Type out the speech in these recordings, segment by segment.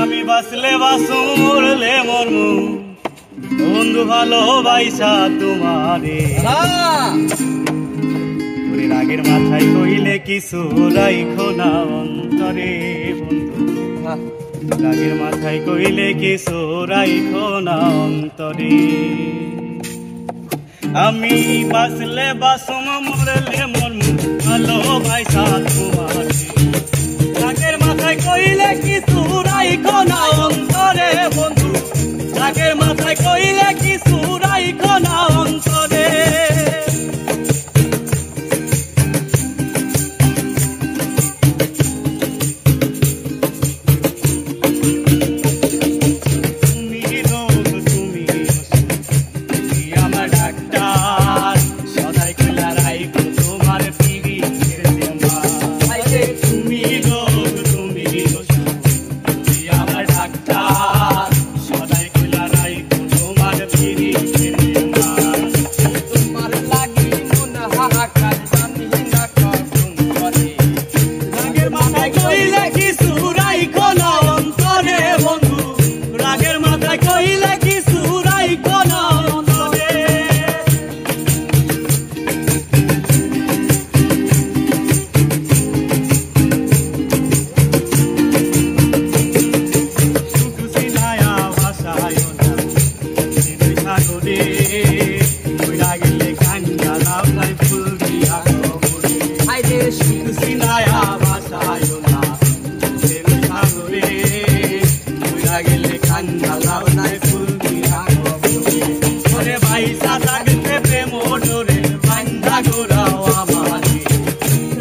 আমি বাঁচলে বাঁচু মরলে মরমু বন্ধু ভালোবাসা তোমারে রাগের মাথায় কইলে কিছু রাইখো না অন্তরে বন্ধু রাগের মাথায় কইলে কিছু রাইখো না অন্তরে আমি বাঁচলে বাঁচু মরলে মরমু ভালোবাসা তোমারে রাগের মাথায় কইলে কিছু রাইখো না অন্তরে বন্ধু রাগের মাথায় কইলে কিছু রাইখো না অন্তরে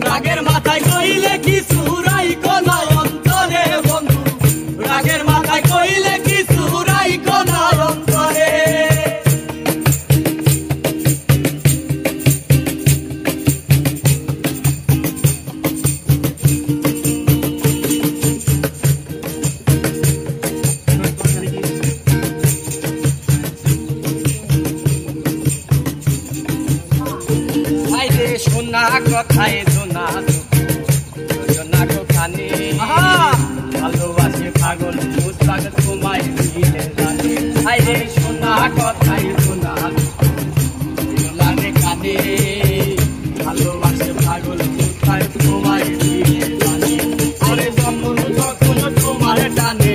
রাগের মাথায় কইলে কিছু রাইখো না অন্তরে বন্ধু রাগের মাথায় কইলে কিছু রাইখো না অন্তরে সোনা কথায় সোনা সোনা কোখানে ভালোবাসে পাগল পুস্তক তোমায় দিলে জানে আইরে সোনা কথায় সোনা সোনারে কানে ভালোবাসে পাগল পুস্তক তোমায় দিলে জানে আরে জন্ম যখন তোমার টানে